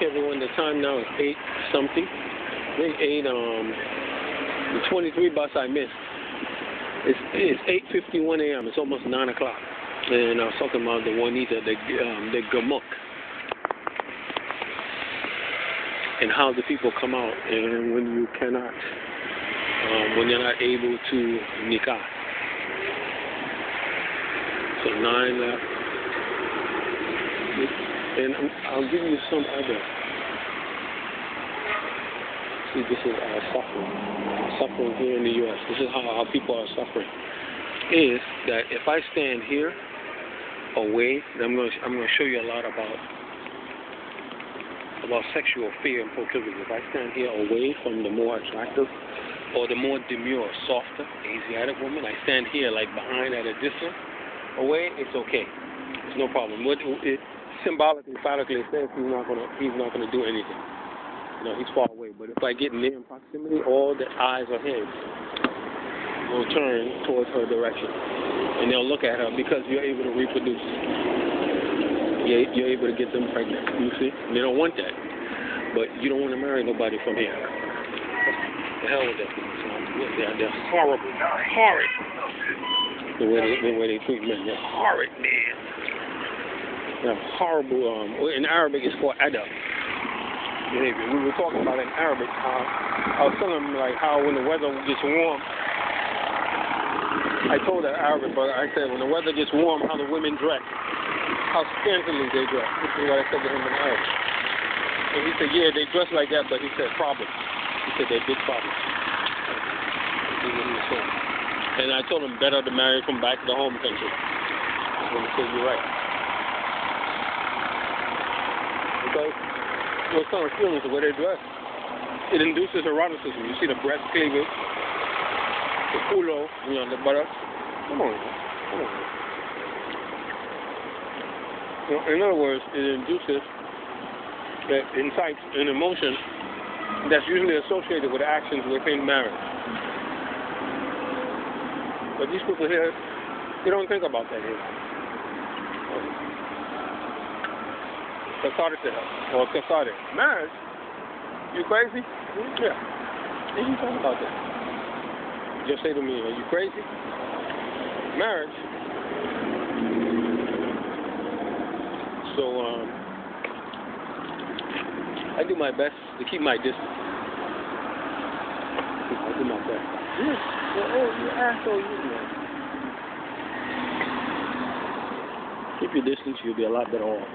Okay, everyone, the time now is 8 something. I think 8, the 23 bus I missed. It's 8:51 a.m. It's almost 9 o'clock. And I was talking about the Juanita, the Gamuk. And how the people come out, and when you cannot, when you're not able to Menikah. So 9 left. And I'll give you some other. See, this is our suffering here in the U.S. This is how people are suffering. Is that if I stand here away, I'm going to show you a lot about sexual fear and proclivity. If I stand here away from the more attractive or the more demure, softer Asiatic woman, I stand here like behind at a distance away, it's okay. It's no problem. Symbolically, phallically, it says he's not gonna do anything. You know, he's far away. But if I get near in proximity, all the eyes or heads will turn towards her direction, and they'll look at her because you're able to reproduce. You're able to get them pregnant. You see, and they don't want that. But you don't want to marry nobody from here. The hell with that. They're horrible, horrid. The way they treat men, they're horrid, man. They're horrible. In Arabic, it's called adab behavior. We were talking about in Arabic how I was telling them like how when the weather gets warm. I told that Arabic brother, I said when the weather gets warm, how the women dress, how scantily they dress. This is what I said to him in Arabic. And he said, yeah, they dress like that, but he said problems. He said they're big problems. That's what he was saying. And I told him better to marry from back to the home country. And he said, you're right. Because those kind of feelings the way they dress, it induces eroticism. You see the breast cleavage, the culo, you know, the buttocks. Come on. You know, in other words, it induces, it incites an emotion that's usually associated with actions within marriage. But these people here, they don't think about that here. Cathartic or cathartic. Marriage? You crazy? Yeah. What you talking about that? Just say to me, are you crazy? Marriage. So, I do my best to keep my distance. I do my best. You asshole, you man. Keep your distance, you'll be a lot better off.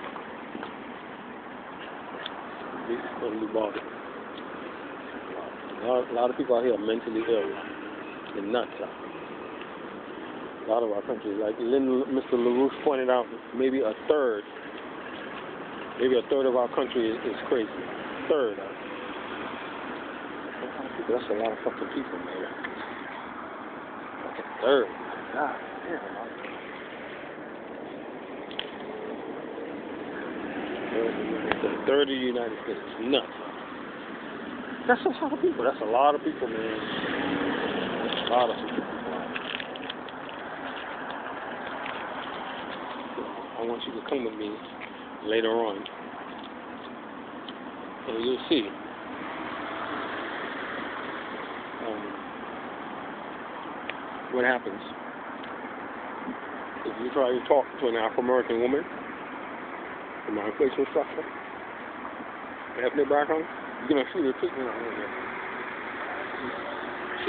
Don't be bothered. A lot of people out here are mentally ill. They're nuts. A lot of our countries, like Mr. LaRouche pointed out, maybe a third of our country is crazy. A third. That's a lot of fucking people, man. Like a third. God damn. A third of the United States. Nuts. That's a lot of people. That's a lot of people, man. That's a lot of people. I want you to come with me later on, and you'll see what happens if you try to talk to an Afro-American woman from my facial structure, ethnic background. You're going to see the treatment out here.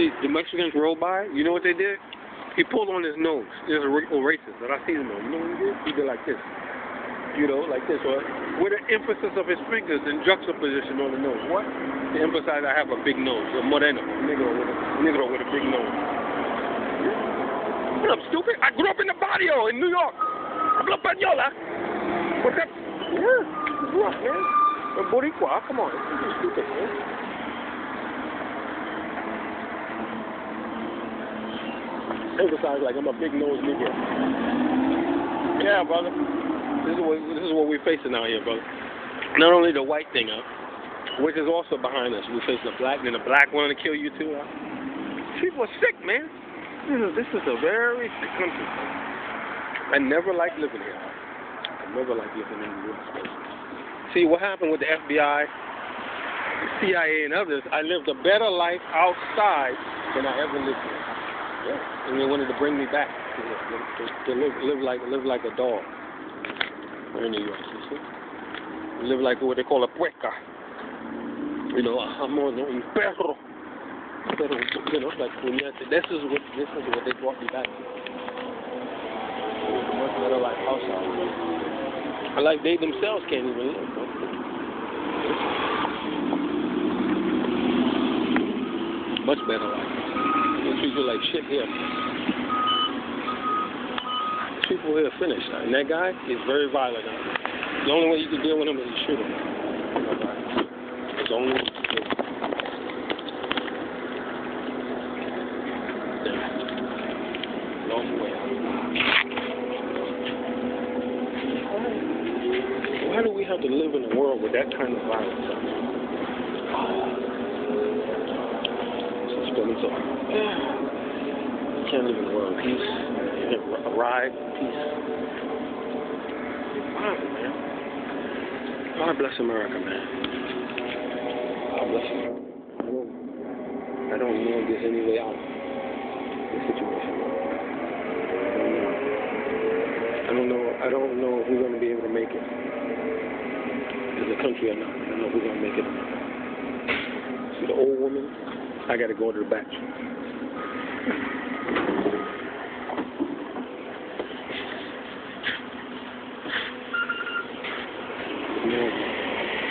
See, the Mexicans rolled by, you know what they did? He pulled on his nose. There's a racist that I see him on. You know what he did? He did like this. You know, like this. Or with the emphasis of his fingers in juxtaposition on the nose. What? To emphasize I have a big nose. A moreno. Negro with a big nose. What up, stupid? I grew up in the barrio in New York. Hablo española. What's up? Yeah, you grew up, man. Boricua, come on. You're stupid, man. Emphasize like I'm a big nose nigga. Yeah, brother. This is what we're facing out here, brother. Not only the white thing out, which is also behind us. We're facing the black, and the black wanting to kill you too. People are sick, man. This is a very sick country. I never liked living here. I never liked living in the U.S. See what happened with the FBI, the CIA, and others. I lived a better life outside than I ever lived here. Yeah. And they wanted to bring me back to live like a dog in New York. You see, live like what they call a puerca. You know, amor no un perro. Pero, you know, like this is what they brought me back to. Much better life outside. Like they themselves can't even live. Bro. Much better life. They treat you like shit here. People here are finished. And that guy is very violent. The only way you can deal with him is to shoot him. It's the only way. Long way. Why do we have to live in a world with that kind of violence? So, can't live in a world of peace. Ride, peace. Wow, man. God bless America, man. God bless America. I don't know if there's any way out of the situation. I don't know if we're going to be able to make it as a country or not. I don't know if we're going to make it or not. See the old woman? I got to go to the back.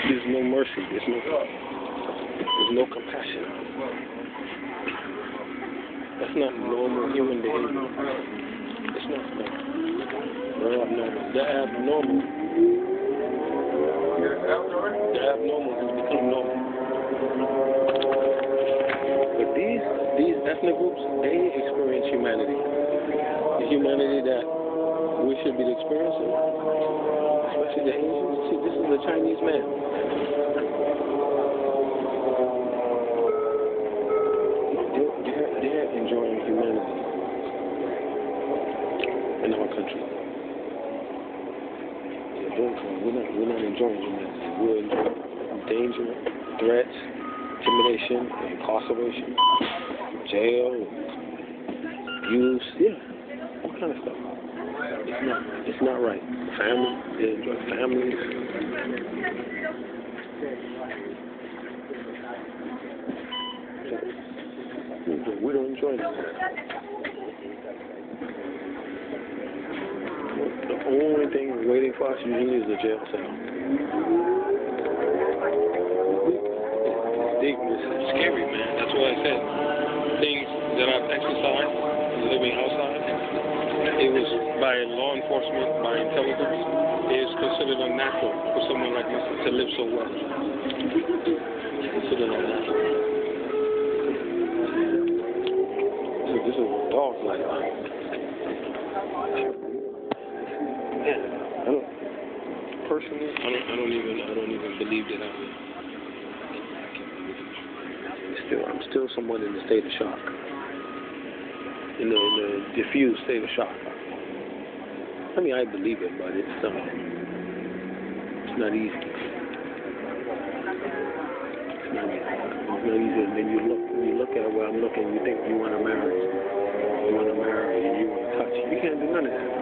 There's no mercy. There's no compassion. That's not normal human behavior. It's not normal. They're abnormal. They're abnormal. They're abnormal who become normal. But these ethnic groups, they experience humanity. The humanity that we should be experiencing, especially the Asians. See, this is a Chinese man. They're enjoying humanity in our country. We're not enjoying humanity. We're enjoying danger, threats, intimidation, incarceration, jail, abuse, all kind of stuff. It's not right. Family, they enjoy families. We don't enjoy that. The only thing waiting for us usually is the jail cell. It's scary, man. That's why I said things that I've exercised living outside, it was by law enforcement, by intelligence, it is considered unnatural for someone like me to live so well. It's considered unnatural. This is what dogs like. Yeah, personally, I don't even believe that I'm still somewhat in the state of shock. In the diffused state of shock. I mean, I believe it, but it's not easy. It's not easy. And then you look at where I'm looking, you think you want to marry, and you want to touch. You can't do none of that.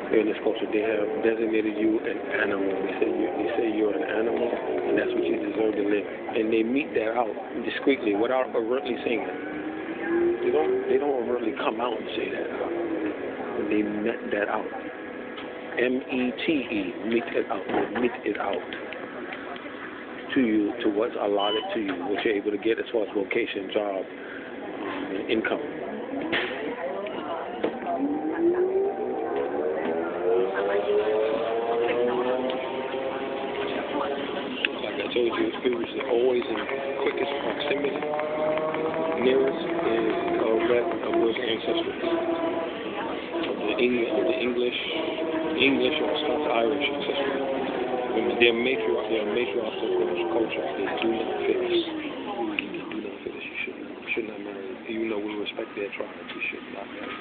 In this culture, they have designated you an animal. They say you're an animal, and that's what you deserve to live. And they mete that out discreetly without overtly saying that. They don't overtly come out and say that. And they met that out. M-E-T-E, mete it out. They mete it out to you, to what's allotted to you, what you're able to get as far as vocation, job, income. I told you, it was always in quickest proximity, nearest is of those ancestors, of the English or Scots-Irish ancestors. They're matriarchs of those cultures. They do not fit us. You should not marry. Even though we respect their tribes, you should not marry.